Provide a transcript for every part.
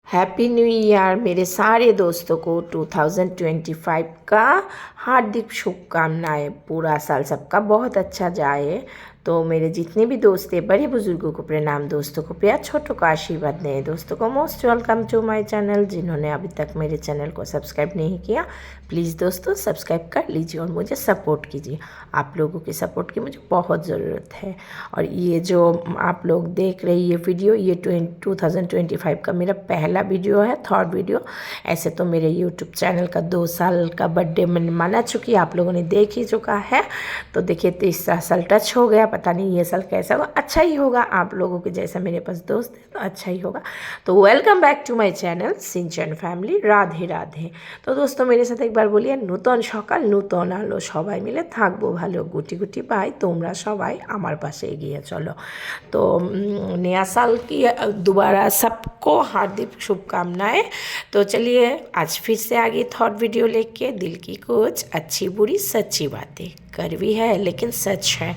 Happy new year मेरे सारे दोस्तों को 2025 का हार्दिक शुभकामनाएं। पूरा साल सबका बहुत अच्छा जाए। तो मेरे जितने भी दोस्त हैं, बड़े बुजुर्गों को प्रणाम, दोस्तों को प्यार, छोटों को आशीर्वाद दें। दोस्तों को most welcome to my channel. जिन्होंने अभी तक मेरे चैनल को सब्सक्राइब नहीं किया, प्लीज़ दोस्तों सब्सक्राइब कर लीजिए और मुझे सपोर्ट कीजिए। आप लोगों की सपोर्ट की मुझे बहुत ज़रूरत है। और ये जो आप लोग देख रहे ये वीडियो, ये 2025 का मेरा पहला वीडियो है, थर्ड वीडियो। ऐसे तो मेरे यूट्यूब चैनल का 2 साल का बर्थडे मैंने मना चुकी, आप लोगों ने देख ही चुका है। तो देखिए, तीसरा साल टच हो गया, पता नहीं ये साल कैसा होगा। अच्छा ही होगा, आप लोगों के जैसा मेरे पास दोस्त है तो अच्छा ही होगा। तो welcome back to my channel Sinchan family. Radhe Radhe. तो दोस्तों मेरे साथ एक बार बोलिए, नूतन सकाल नूतन आलो, सबाई मिले থাকবো ভালো, गुटी गुटी पाई তোমরা সবাই আমার পাশে এগিয়ে चलो। तो नया साल की दोबारा सबको हार्दिक शुभकामनाएं। तो चलिए आज फिर से आ गई थॉट वीडियो लेके, दिल की कुछ अच्छी बुरी सच्ची बातें। कड़वी है लेकिन सच है,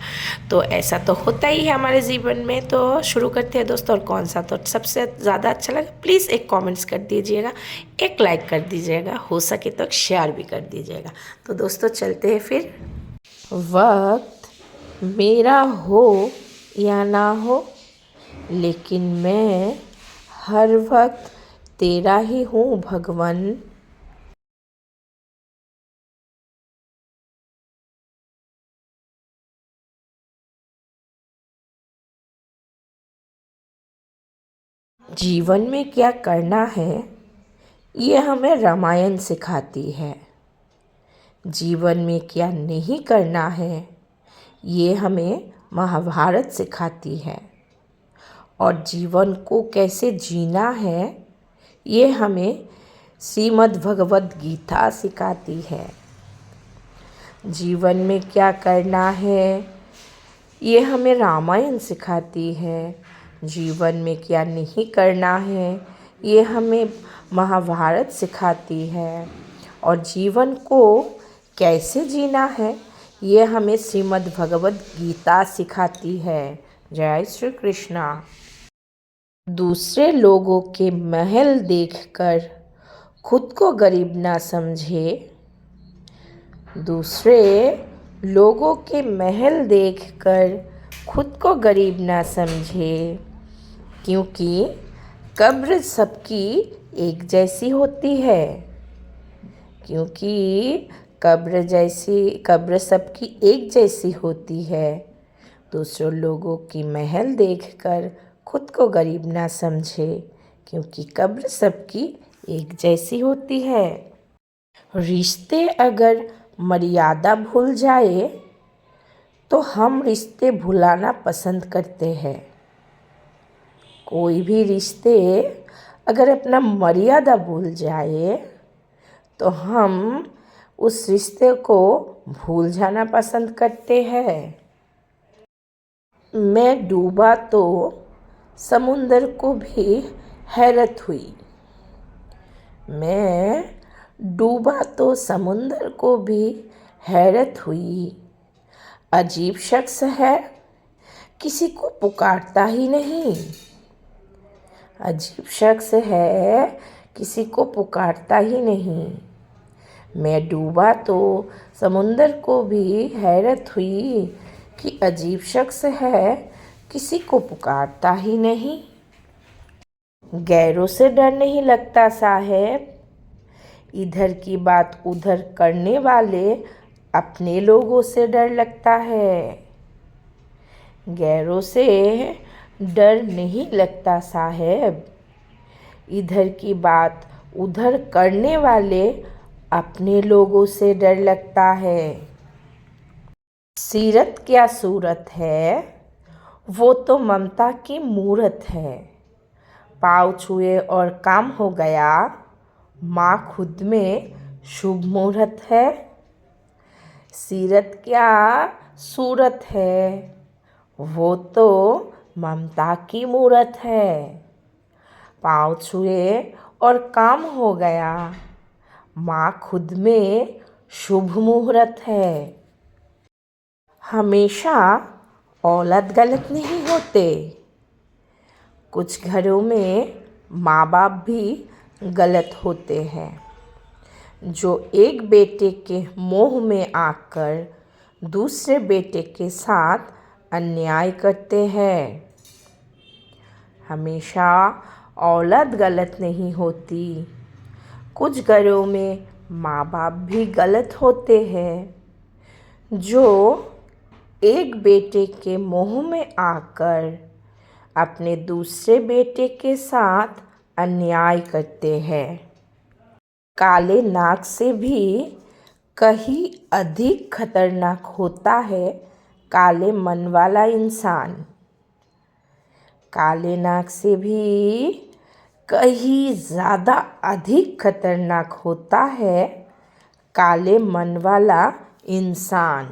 तो ऐसा तो होता ही है हमारे जीवन में। तो शुरू करते हैं दोस्तों। और कौन सा तो सबसे ज़्यादा अच्छा लगा, प्लीज़ एक कमेंट्स कर दीजिएगा, एक लाइक कर दीजिएगा, हो सके तो शेयर भी कर दीजिएगा। तो दोस्तों चलते हैं फिर। वक्त मेरा हो या ना हो, लेकिन मैं हर वक्त तेरा ही हूँ भगवान। जीवन में क्या करना है ये हमें रामायण सिखाती है। जीवन में क्या नहीं करना है ये हमें महाभारत सिखाती है। और जीवन को कैसे जीना है ये हमें श्रीमद् भगवद गीता सिखाती है। जीवन में क्या करना है ये हमें रामायण सिखाती है। जीवन में क्या नहीं करना है ये हमें महाभारत सिखाती है। और जीवन को कैसे जीना है ये हमें श्रीमद् भगवद गीता सिखाती है। जय श्री कृष्णा। दूसरे लोगों के महल देखकर खुद को गरीब ना समझे। दूसरे लोगों के महल देखकर खुद को गरीब ना समझे, क्योंकि कब्र सबकी एक जैसी होती है। क्योंकि कब्र सबकी एक जैसी होती है। दूसरों लोगों की महल देखकर खुद को गरीब ना समझे, क्योंकि कब्र सबकी एक जैसी होती है। रिश्ते अगर मर्यादा भूल जाए तो हम रिश्ते भुलाना पसंद करते हैं। कोई भी रिश्ते अगर अपना मर्यादा भूल जाए तो हम उस रिश्ते को भूल जाना पसंद करते हैं। मैं डूबा तो समुंदर को भी हैरत हुई। मैं डूबा तो समुंदर को भी हैरत हुई। अजीब शख्स है, किसी को पुकारता ही नहीं। अजीब शख्स है, किसी को पुकारता ही नहीं। मैं डूबा तो समुंदर को भी हैरत हुई कि अजीब शख्स है, किसी को पुकारता ही नहीं। गैरों से डर नहीं लगता साहेब, इधर की बात उधर करने वाले अपने लोगों से डर लगता है। गैरों से डर नहीं लगता साहेब, इधर की बात उधर करने वाले अपने लोगों से डर लगता है। सीरत क्या सूरत है, वो तो ममता की मूरत है। पाँव छुए और काम हो गया, माँ खुद में शुभ मुहूर्त है। सीरत क्या सूरत है, वो तो ममता की मूरत है। पाँव छुए और काम हो गया, माँ खुद में शुभ मुहूर्त है। हमेशा औलाद गलत नहीं होते। कुछ घरों में माँ बाप भी गलत होते हैं जो एक बेटे के मोह में आकर दूसरे बेटे के साथ अन्याय करते हैं। हमेशा औलाद गलत नहीं होती, कुछ घरों में माँ बाप भी गलत होते हैं जो एक बेटे के मोह में आकर अपने दूसरे बेटे के साथ अन्याय करते हैं। काले नाग से भी कहीं अधिक खतरनाक होता है काले मन वाला इंसान। काले नाग से भी कहीं ज़्यादा अधिक खतरनाक होता है काले मन वाला इंसान।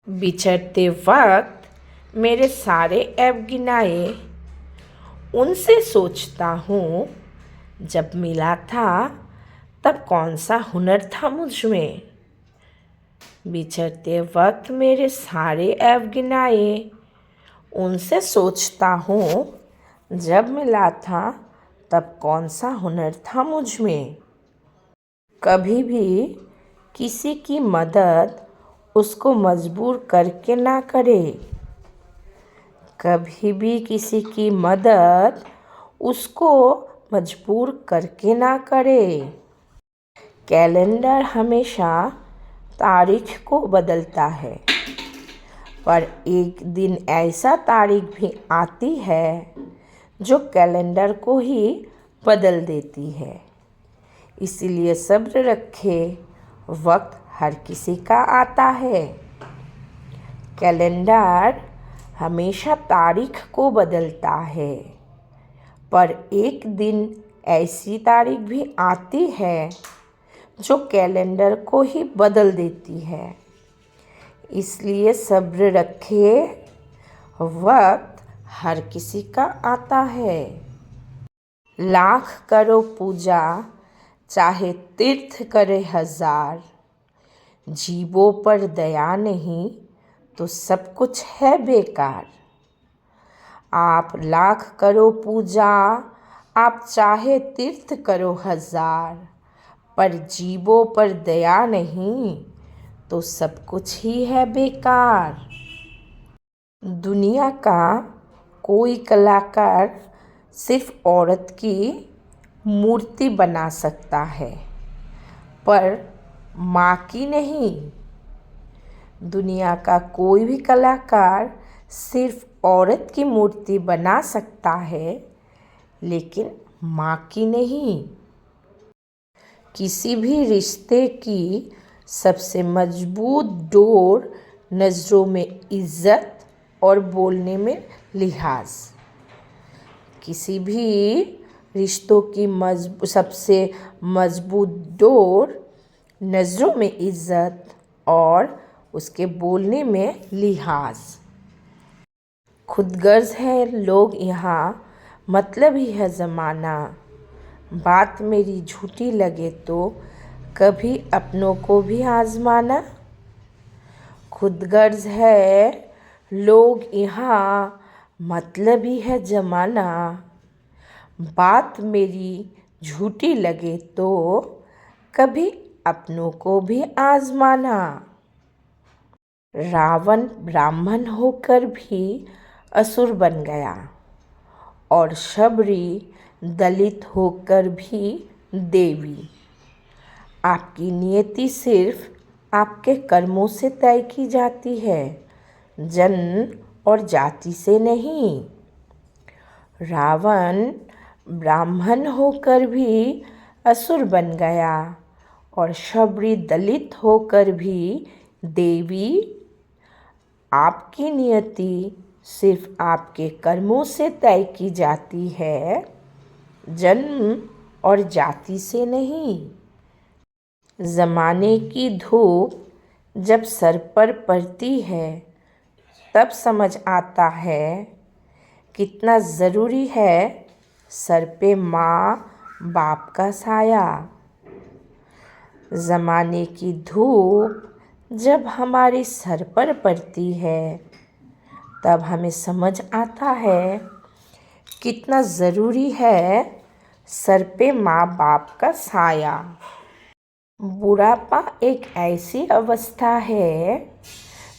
बिछड़ते वक्त मेरे सारे ऐब गिनाए, उनसे सोचता हूँ जब मिला था तब कौन सा हुनर था मुझ में। बिछड़ते वक्त मेरे सारे ऐब गिनाए, उनसे सोचता हूँ जब मिला था तब कौन सा हुनर था मुझ में। कभी भी किसी की मदद उसको मजबूर करके ना करे, कभी भी किसी की मदद उसको मजबूर करके ना करे। कैलेंडर हमेशा तारीख को बदलता है, पर एक दिन ऐसा तारीख भी आती है जो कैलेंडर को ही बदल देती है। इसीलिए सब्र रखे, वक्त हर किसी का आता है। कैलेंडर हमेशा तारीख को बदलता है, पर एक दिन ऐसी तारीख भी आती है जो कैलेंडर को ही बदल देती है। इसलिए सब्र रखे, वक्त हर किसी का आता है। लाख करो पूजा, चाहे तीर्थ करे हजार, जीवों पर दया नहीं तो सब कुछ है बेकार। आप लाख करो पूजा, आप चाहे तीर्थ करो हजार, पर जीवों पर दया नहीं तो सब कुछ ही है बेकार। दुनिया का कोई कलाकार सिर्फ औरत की मूर्ति बना सकता है, पर माँ की नहीं। दुनिया का कोई भी कलाकार सिर्फ औरत की मूर्ति बना सकता है, लेकिन माँ की नहीं। किसी भी रिश्ते की सबसे मजबूत डोर नज़रों में इज़्ज़त और बोलने में लिहाज। किसी भी रिश्तों की सबसे मजबूत डोर नज़रों में इज़्ज़त और उसके बोलने में लिहाज। खुदगर्ज है लोग यहाँ, मतलब ही है ज़माना। बात मेरी झूठी लगे तो कभी अपनों को भी आजमाना। खुदगर्ज है लोग यहाँ, मतलब ही है ज़माना। बात मेरी झूठी लगे तो कभी अपनों को भी आजमाना। रावण ब्राह्मण होकर भी असुर बन गया और शबरी दलित होकर भी देवी। आपकी नियति सिर्फ आपके कर्मों से तय की जाती है, जन्म और जाति से नहीं। रावण ब्राह्मण होकर भी असुर बन गया और शबरी दलित होकर भी देवी। आपकी नियति सिर्फ आपके कर्मों से तय की जाती है, जन्म और जाति से नहीं। ज़माने की धूप जब सर पर पड़ती है तब समझ आता है कितना ज़रूरी है सर पे माँ बाप का साया। ज़माने की धूप जब हमारे सर पर पड़ती है तब हमें समझ आता है कितना ज़रूरी है सर पे माँ बाप का साया। बुढ़ापा एक ऐसी अवस्था है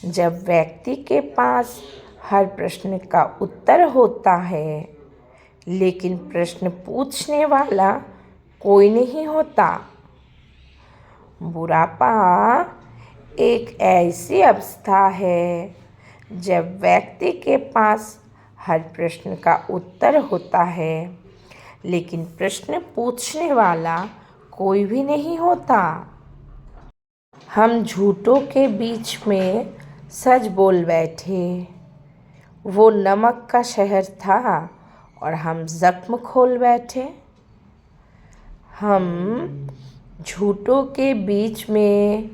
जब व्यक्ति के पास हर प्रश्न का उत्तर होता है, लेकिन प्रश्न पूछने वाला कोई नहीं होता। बुढ़ापा एक ऐसी अवस्था है जब व्यक्ति के पास हर प्रश्न का उत्तर होता है, लेकिन प्रश्न पूछने वाला कोई भी नहीं होता। हम झूठों के बीच में सच बोल बैठे। वो नमक का शहर था और हम जख्म खोल बैठे। हम झूठों के बीच में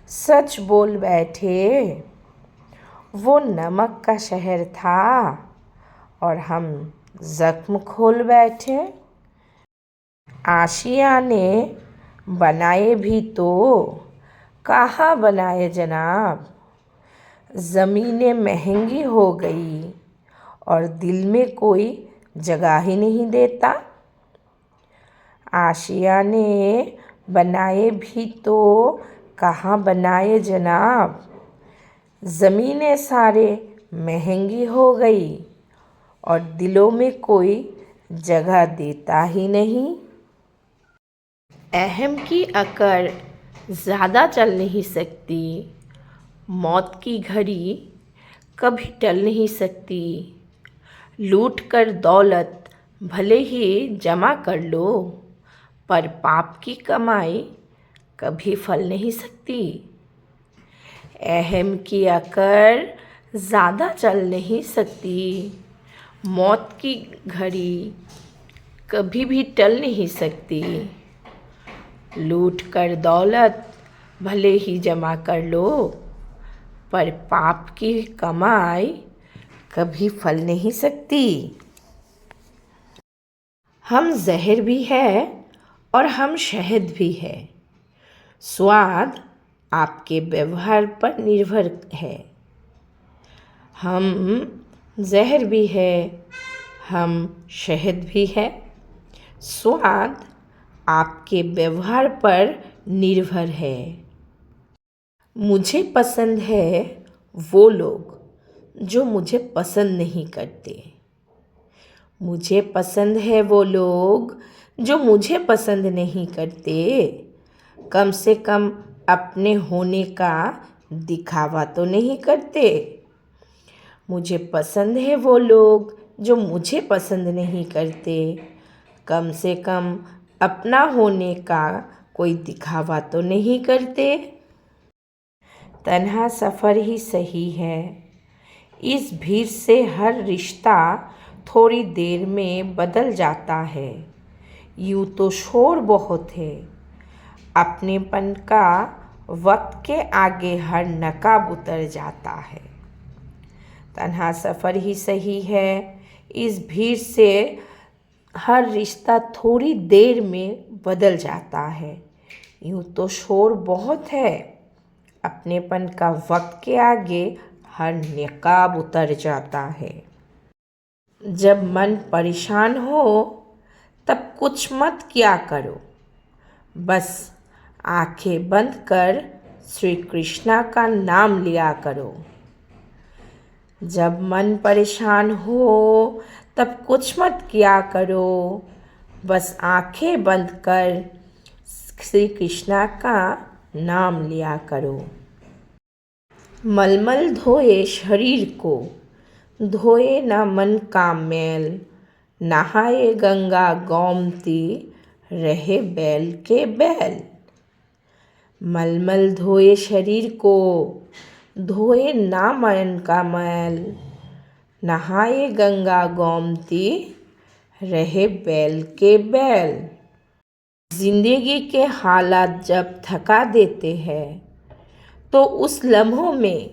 सच बोल बैठे। वो नमक का शहर था और हम जख्म खोल बैठे। आशिया ने बनाए भी तो कहाँ बनाए जनाब। ज़मीनें महंगी हो गई और दिल में कोई जगह ही नहीं देता। आशिया ने बनाए भी तो कहाँ बनाए जनाब। ज़मीनें सारे महंगी हो गई और दिलों में कोई जगह देता ही नहीं। अहम की अकड़ ज़्यादा चल नहीं सकती। मौत की घड़ी कभी टल नहीं सकती। लूट कर दौलत भले ही जमा कर लो, पर पाप की कमाई कभी फल नहीं सकती। अहम की अकड़ ज़्यादा चल नहीं सकती। मौत की घड़ी कभी भी टल नहीं सकती। लूट कर दौलत भले ही जमा कर लो, पर पाप की कमाई कभी फल नहीं सकती। हम जहर भी है और हम शहद भी है। स्वाद आपके व्यवहार पर निर्भर है। हम जहर भी है, हम शहद भी है। स्वाद आपके व्यवहार पर निर्भर है। मुझे पसंद है वो लोग जो मुझे पसंद नहीं करते। मुझे पसंद है वो लोग जो मुझे पसंद नहीं करते। कम से कम अपने होने का दिखावा तो नहीं करते। मुझे पसंद है वो लोग जो मुझे पसंद नहीं करते। कम से कम अपना होने का कोई दिखावा तो नहीं करते। तन्हा सफ़र ही सही है। इस भीड़ से हर रिश्ता थोड़ी देर में बदल जाता है। यूँ तो शोर बहुत है। अपनेपन का वक्त के आगे हर नकाब उतर जाता है। तन्हा सफ़र ही सही है। इस भीड़ से हर रिश्ता थोड़ी देर में बदल जाता है। यूँ तो शोर बहुत है। अपनेपन का वक्त के आगे हर नकाब उतर जाता है। जब मन परेशान हो तब कुछ मत किया करो। बस आंखें बंद कर श्री कृष्णा का नाम लिया करो। जब मन परेशान हो तब कुछ मत किया करो। बस आंखें बंद कर श्री कृष्णा का नाम लिया करो। मलमल धोए शरीर को, धोए ना मन का मैल। नहाए गंगा गोमती, रहे बैल के बैल। मलमल धोए शरीर को, धोए ना मन का मैल। नहाए गंगा गोमती, रहे बैल के बैल। जिंदगी के हालात जब थका देते हैं तो उस लम्हों में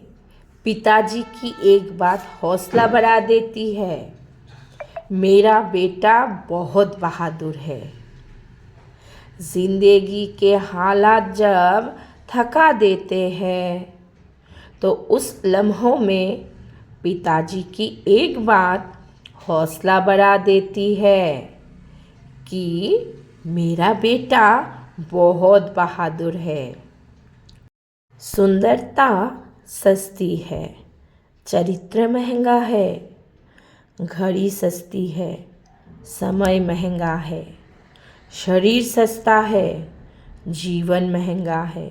पिताजी की एक बात हौसला बढ़ा देती है। मेरा बेटा बहुत बहादुर है। जिंदगी के हालात जब थका देते हैं तो उस लम्हों में पिताजी की एक बात हौसला बढ़ा देती है कि मेरा बेटा बहुत बहादुर है। सुंदरता सस्ती है, चरित्र महंगा है। घड़ी सस्ती है, समय महंगा है। शरीर सस्ता है, जीवन महंगा है।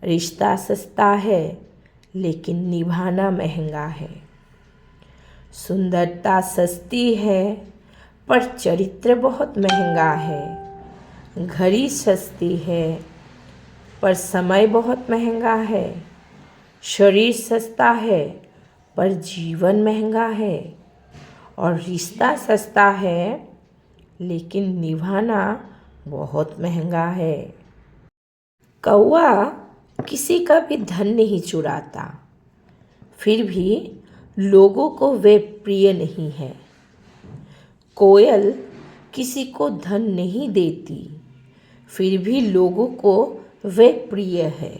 रिश्ता सस्ता है, लेकिन निभाना महंगा है। सुंदरता सस्ती है, पर चरित्र बहुत महंगा है। घड़ी सस्ती है, पर समय बहुत महंगा है। शरीर सस्ता है, पर जीवन महंगा है। और रिश्ता सस्ता है, लेकिन निभाना बहुत महंगा है। कौवा किसी का भी धन नहीं चुराता, फिर भी लोगों को वे प्रिय नहीं है। कोयल किसी को धन नहीं देती, फिर भी लोगों को वे प्रिय है।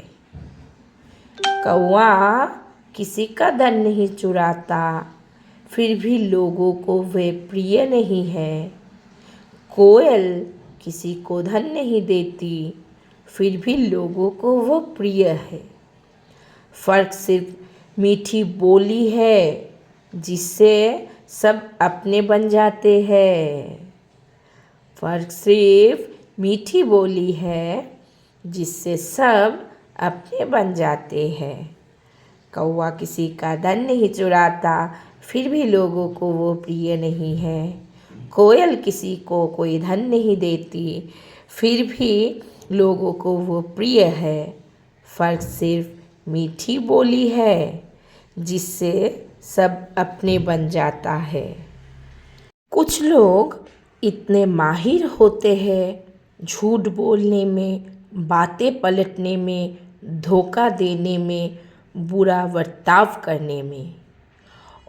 कौवा किसी का धन नहीं चुराता, फिर भी लोगों को वे प्रिय नहीं है। कोयल किसी को धन नहीं देती, फिर भी लोगों को वो प्रिय है। फ़र्क सिर्फ मीठी बोली है, जिससे सब अपने बन जाते हैं। फ़र्क सिर्फ मीठी बोली है, जिससे सब अपने बन जाते हैं। कौवा किसी का धन नहीं चुराता, फिर भी लोगों को वो प्रिय नहीं है। कोयल किसी को कोई धन नहीं देती, फिर भी लोगों को वो प्रिय है। फ़र्क सिर्फ मीठी बोली है, जिससे सब अपने बन जाता है। कुछ लोग इतने माहिर होते हैं झूठ बोलने में, बातें पलटने में, धोखा देने में, बुरा बर्ताव करने में,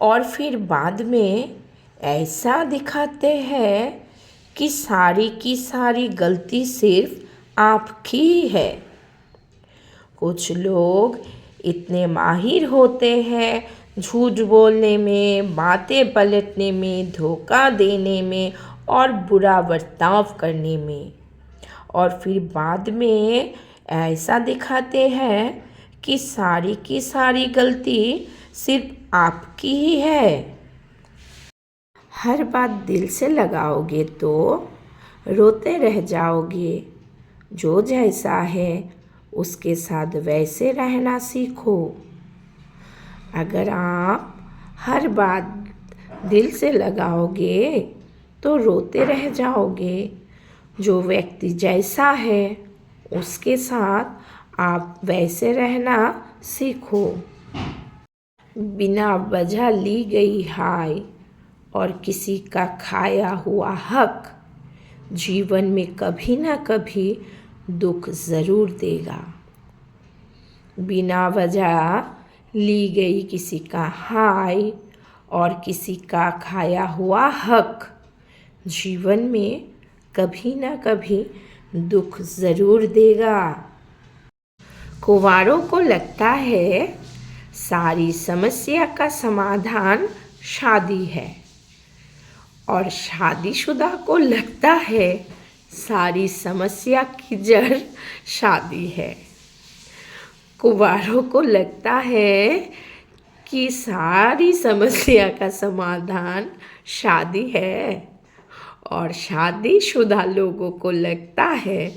और फिर बाद में ऐसा दिखाते हैं कि सारी की सारी गलती सिर्फ आपकी ही है। कुछ लोग इतने माहिर होते हैं झूठ बोलने में, बातें पलटने में, धोखा देने में और बुरा बर्ताव करने में, और फिर बाद में ऐसा दिखाते हैं कि सारी की सारी गलती सिर्फ आपकी ही है। हर बात दिल से लगाओगे तो रोते रह जाओगे। जो जैसा है उसके साथ वैसे रहना सीखो। अगर आप हर बात दिल से लगाओगे तो रोते रह जाओगे। जो व्यक्ति जैसा है उसके साथ आप वैसे रहना सीखो। बिना वजह ली गई हाय और किसी का खाया हुआ हक जीवन में कभी ना कभी दुख ज़रूर देगा। बिना वजह ली गई किसी का हाय और किसी का खाया हुआ हक जीवन में कभी ना कभी दुख ज़रूर देगा। कुंवारों को लगता है सारी समस्या का समाधान शादी है, और शादीशुदा को लगता है सारी समस्या की जड़ शादी है। कुंवारों को लगता है कि सारी समस्या का समाधान शादी है, और शादीशुदा लोगों को लगता है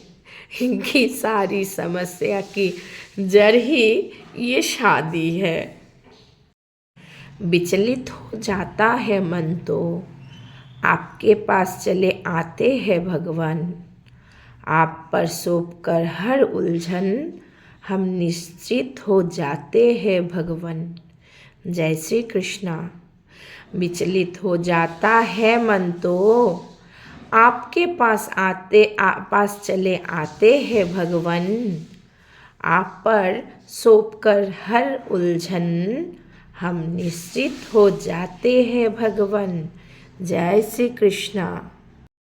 कि सारी समस्या की जड़ ही ये शादी है। विचलित हो जाता है मन तो आपके पास चले आते हैं भगवान। आप पर सौंप कर हर उलझन हम निश्चित हो जाते हैं भगवान। जय श्री कृष्णा। विचलित हो जाता है मन तो आपके पास चले आते हैं भगवान। आप पर सौंप कर हर उलझन हम निश्चित हो जाते हैं भगवान। जय श्री कृष्णा।